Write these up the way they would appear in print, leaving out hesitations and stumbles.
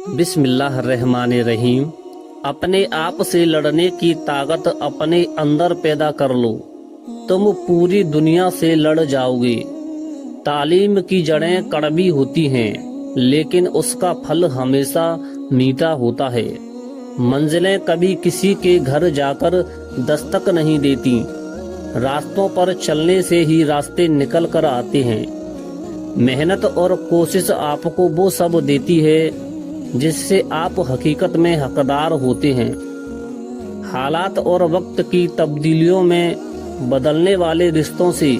بسم اللہ الرحمن الرحیم۔ اپنے آپ سے لڑنے کی طاقت اپنے اندر پیدا کر لو، تم پوری دنیا سے لڑ جاؤ گے۔ تعلیم کی جڑیں کڑوی ہوتی ہیں لیکن اس کا پھل ہمیشہ میٹھا ہوتا ہے۔ منزلیں کبھی کسی کے گھر جا کر دستک نہیں دیتی، راستوں پر چلنے سے ہی راستے نکل کر آتے ہیں۔ محنت اور کوشش آپ کو وہ سب دیتی ہے جس سے آپ حقیقت میں حقدار ہوتے ہیں۔ حالات اور وقت کی تبدیلیوں میں بدلنے والے رشتوں سے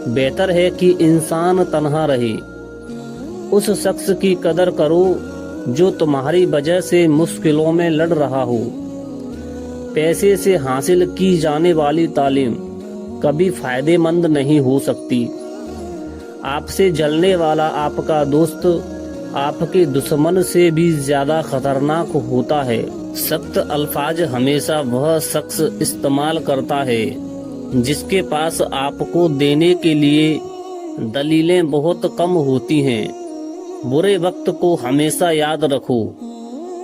بہتر ہے کہ انسان تنہا رہے۔ اس شخص کی قدر کرو جو تمہاری وجہ سے مشکلوں میں لڑ رہا ہو۔ پیسے سے حاصل کی جانے والی تعلیم کبھی فائدہ مند نہیں ہو سکتی۔ آپ سے جلنے والا آپ کا دوست آپ کے دشمن سے بھی زیادہ خطرناک ہوتا ہے۔ سخت الفاظ ہمیشہ وہ شخص استعمال کرتا ہے جس کے پاس آپ کو دینے کے لیے دلیلیں بہت کم ہوتی ہیں۔ برے وقت کو ہمیشہ یاد رکھو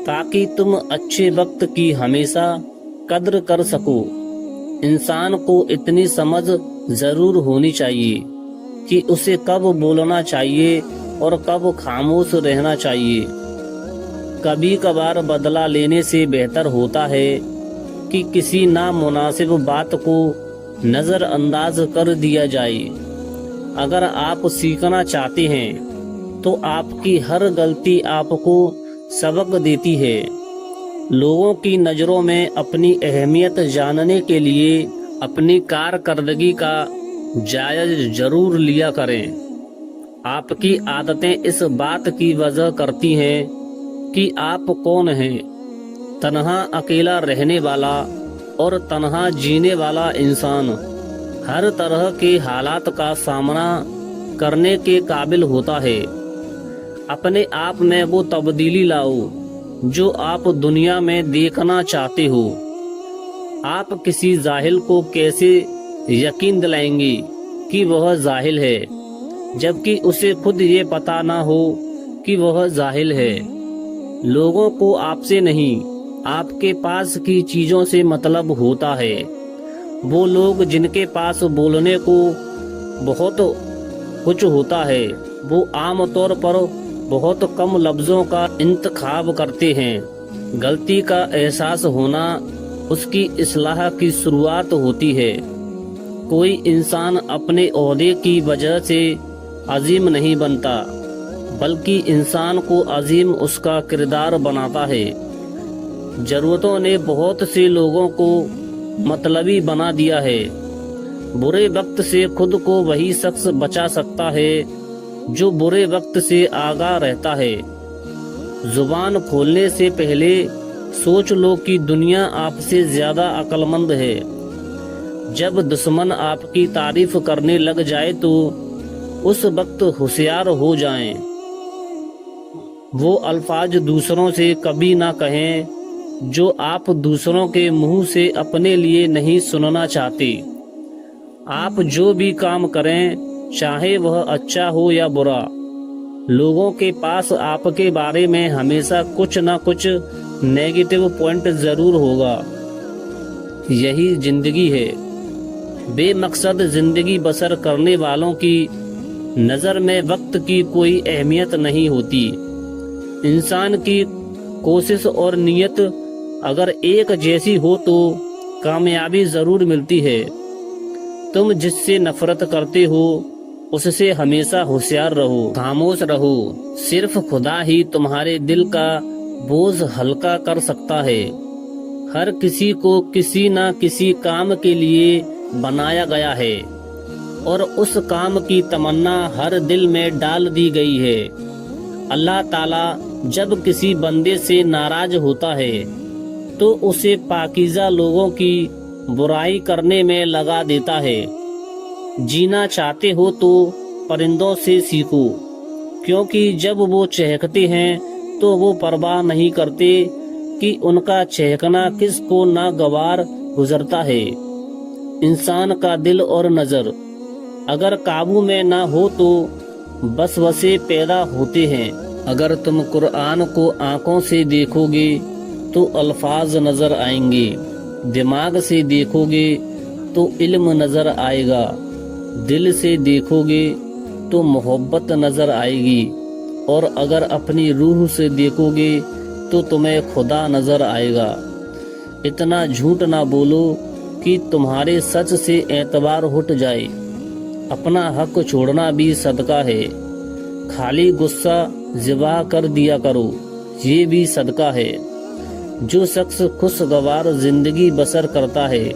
تاکہ تم اچھے وقت کی ہمیشہ قدر کر سکو۔ انسان کو اتنی سمجھ ضرور ہونی چاہیے کہ اسے کب بولنا چاہیے اور کب خاموش رہنا چاہیے۔ کبھی کبھار بدلہ لینے سے بہتر ہوتا ہے کہ کسی نامناسب بات کو نظر انداز کر دیا جائے۔ اگر آپ سیکھنا چاہتے ہیں تو آپ کی ہر غلطی آپ کو سبق دیتی ہے۔ لوگوں کی نظروں میں اپنی اہمیت جاننے کے لیے اپنی کارکردگی کا جائزہ ضرور لیا کریں۔ آپ کی عادتیں اس بات کی وضح کرتی ہیں کہ آپ کون ہیں۔ تنہا اکیلا رہنے والا اور تنہا جینے والا انسان ہر طرح کے حالات کا سامنا کرنے کے قابل ہوتا ہے۔ اپنے آپ میں وہ تبدیلی لاؤ جو آپ دنیا میں دیکھنا چاہتے ہو۔ آپ کسی جاہل کو کیسے یقین دلائیں گے کہ وہ جاہل ہے جبکہ اسے خود یہ پتہ نہ ہو کہ وہ جاہل ہے۔ لوگوں کو آپ سے نہیں، آپ کے پاس کی چیزوں سے مطلب ہوتا ہے۔ وہ لوگ جن کے پاس بولنے کو بہت کچھ ہوتا ہے وہ عام طور پر بہت کم لفظوں کا انتخاب کرتے ہیں۔ غلطی کا احساس ہونا اس کی اصلاح کی شروعات ہوتی ہے۔ کوئی انسان اپنے عہدے کی وجہ سے عظیم نہیں بنتا بلکہ انسان کو عظیم اس کا کردار بناتا ہے۔ ضرورتوں نے بہت سے لوگوں کو مطلبی بنا دیا ہے۔ برے وقت سے خود کو وہی شخص بچا سکتا ہے جو برے وقت سے آگاہ رہتا ہے۔ زبان کھولنے سے پہلے سوچ لو کہ دنیا آپ سے زیادہ عقل مند ہے۔ جب دشمن آپ کی تعریف کرنے لگ جائے تو اس وقت ہوشیار ہو جائیں۔ وہ الفاظ دوسروں سے کبھی نہ کہیں جو آپ دوسروں کے منہ سے اپنے لیے نہیں سننا چاہتے۔ آپ جو بھی کام کریں چاہے وہ اچھا ہو یا برا، لوگوں کے پاس آپ کے بارے میں ہمیشہ کچھ نہ کچھ نیگیٹو پوائنٹ ضرور ہوگا۔ یہی زندگی ہے۔ بے مقصد زندگی بسر کرنے والوں کی نظر میں وقت کی کوئی اہمیت نہیں ہوتی۔ انسان کی کوشش اور نیت اگر ایک جیسی ہو تو کامیابی ضرور ملتی ہے۔ تم جس سے نفرت کرتے ہو اس سے ہمیشہ ہوشیار رہو، خاموش رہو۔ صرف خدا ہی تمہارے دل کا بوجھ ہلکا کر سکتا ہے۔ ہر کسی کو کسی نہ کسی کام کے لیے بنایا گیا ہے اور اس کام کی تمنا ہر دل میں ڈال دی گئی ہے۔ اللہ تعالیٰ جب کسی بندے سے ناراض ہوتا ہے تو اسے پاکیزہ لوگوں کی برائی کرنے میں لگا دیتا ہے۔ جینا چاہتے ہو تو پرندوں سے سیکھو، کیونکہ جب وہ چہکتے ہیں تو وہ پرواہ نہیں کرتے کہ ان کا چہکنا کس کو ناگوار گزرتا ہے۔ انسان کا دل اور نظر اگر قابو میں نہ ہو تو وسوسے پیدا ہوتے ہیں۔ اگر تم قرآن کو آنکھوں سے دیکھو گے تو الفاظ نظر آئیں گے، دماغ سے دیکھو گے تو علم نظر آئے گا، دل سے دیکھو گے تو محبت نظر آئے گی، اور اگر اپنی روح سے دیکھو گے تو تمہیں خدا نظر آئے گا۔ اتنا جھوٹ نہ بولو کہ تمہارے سچ سے اعتبار ہٹ جائے۔ اپنا حق چھوڑنا بھی صدقہ ہے، خالی غصہ ذبح کر دیا کرو، یہ بھی صدقہ ہے۔ جو شخص خوشگوار زندگی بسر کرتا ہے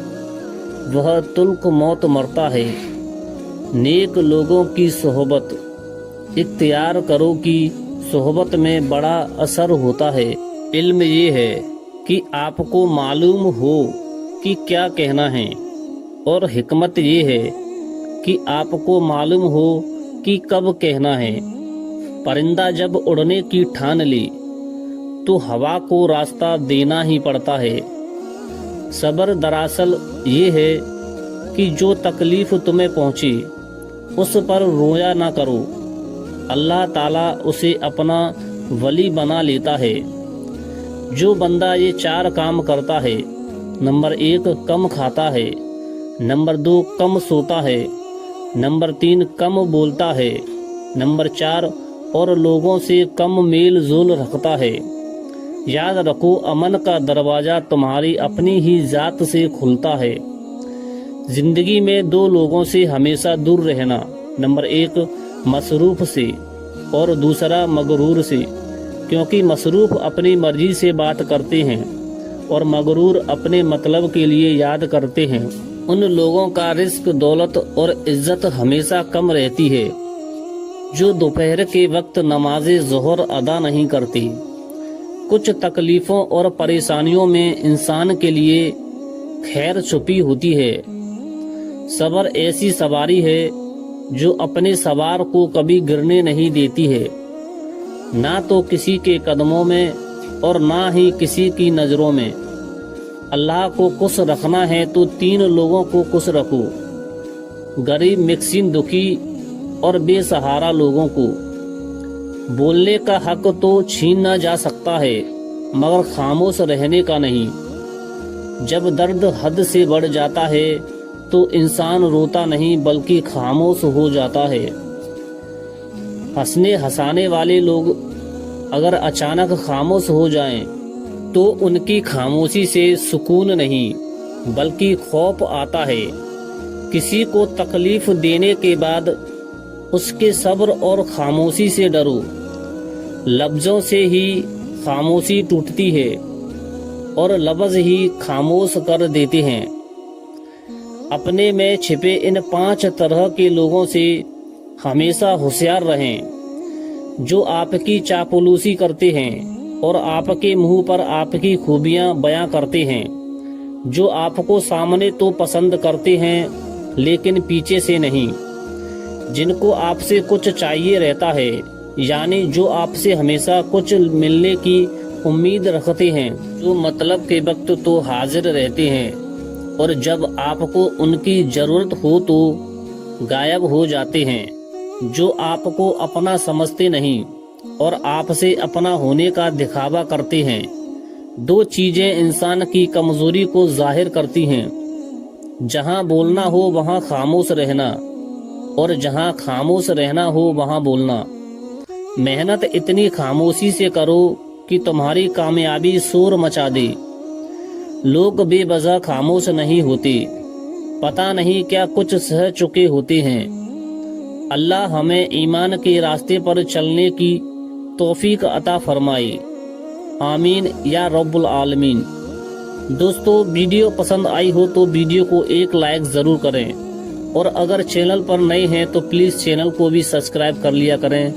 وہ تلخ موت مرتا ہے۔ نیک لوگوں کی صحبت اختیار کرو کہ صحبت میں بڑا اثر ہوتا ہے۔ علم یہ ہے کہ آپ کو معلوم ہو کہ کیا کہنا ہے، اور حکمت یہ ہے کہ آپ کو معلوم ہو کہ کب کہنا ہے۔ پرندہ جب اڑنے کی ٹھان لے تو ہوا کو راستہ دینا ہی پڑتا ہے۔ صبر دراصل یہ ہے کہ جو تکلیف تمہیں پہنچے اس پر رویا نہ کرو، اللہ تعالیٰ اسے اپنا ولی بنا لیتا ہے۔ جو بندہ یہ 4 کام کرتا ہے، نمبر 1 کم کھاتا ہے، نمبر 2 کم سوتا ہے، نمبر 3 کم بولتا ہے، نمبر 4 اور لوگوں سے کم میل جول رکھتا ہے۔ یاد رکھو امن کا دروازہ تمہاری اپنی ہی ذات سے کھلتا ہے۔ زندگی میں 2 لوگوں سے ہمیشہ دور رہنا، نمبر 1 مصروف سے اور دوسرا مغرور سے، کیونکہ مصروف اپنی مرضی سے بات کرتے ہیں اور مغرور اپنے مطلب کے لیے یاد کرتے ہیں۔ ان لوگوں کا رزق، دولت اور عزت ہمیشہ کم رہتی ہے جو دوپہر کے وقت نماز ظہر ادا نہیں کرتی۔ کچھ تکلیفوں اور پریشانیوں میں انسان کے لیے خیر چھپی ہوتی ہے۔ صبر ایسی سواری ہے جو اپنے سوار کو کبھی گرنے نہیں دیتی ہے، نہ تو کسی کے قدموں میں اور نہ ہی کسی کی نظروں میں۔ اللہ کو خوش رکھنا ہے تو 3 لوگوں کو خوش رکھو، غریب، مسکین، دکھی اور بے سہارا لوگوں کو۔ بولنے کا حق تو چھینا جا سکتا ہے مگر خاموش رہنے کا نہیں۔ جب درد حد سے بڑھ جاتا ہے تو انسان روتا نہیں بلکہ خاموش ہو جاتا ہے۔ ہنسنے ہنسانے والے لوگ اگر اچانک خاموش ہو جائیں تو ان کی خاموشی سے سکون نہیں بلکہ خوف آتا ہے۔ کسی کو تکلیف دینے کے بعد اس کے صبر اور خاموشی سے ڈرو۔ لفظوں سے ہی خاموشی ٹوٹتی ہے اور لفظ ہی خاموش کر دیتے ہیں۔ اپنے میں چھپے ان 5 طرح کے لوگوں سے ہمیشہ ہوشیار رہیں، جو آپ کی چاپلوسی کرتے ہیں اور آپ کے منہ پر آپ کی خوبیاں بیاں کرتے ہیں، جو آپ کو سامنے تو پسند کرتے ہیں لیکن پیچھے سے نہیں، جن کو آپ سے کچھ چاہیے رہتا ہے، یعنی جو آپ سے ہمیشہ کچھ ملنے کی امید رکھتے ہیں، جو مطلب کے وقت تو حاضر رہتے ہیں اور جب آپ کو ان کی ضرورت ہو تو غائب ہو جاتے ہیں، جو آپ کو اپنا سمجھتے نہیں اور آپ سے اپنا ہونے کا دکھاوا کرتے ہیں۔ 2 چیزیں انسان کی کمزوری کو ظاہر کرتی ہیں، جہاں بولنا ہو وہاں خاموش رہنا اور جہاں خاموش رہنا ہو وہاں بولنا۔ محنت اتنی خاموشی سے کرو کہ تمہاری کامیابی شور مچا دے۔ لوگ بے وجہ خاموش نہیں ہوتے، پتہ نہیں کیا کچھ سہ چکے ہوتے ہیں۔ اللہ ہمیں ایمان کے راستے پر چلنے کی توفیق عطا فرمائے، آمین یا رب العالمین۔ دوستو، ویڈیو پسند آئی ہو تو ویڈیو کو ایک لائک ضرور کریں، اور اگر چینل پر نئے ہیں تو پلیز چینل کو بھی سبسکرائب کر لیا کریں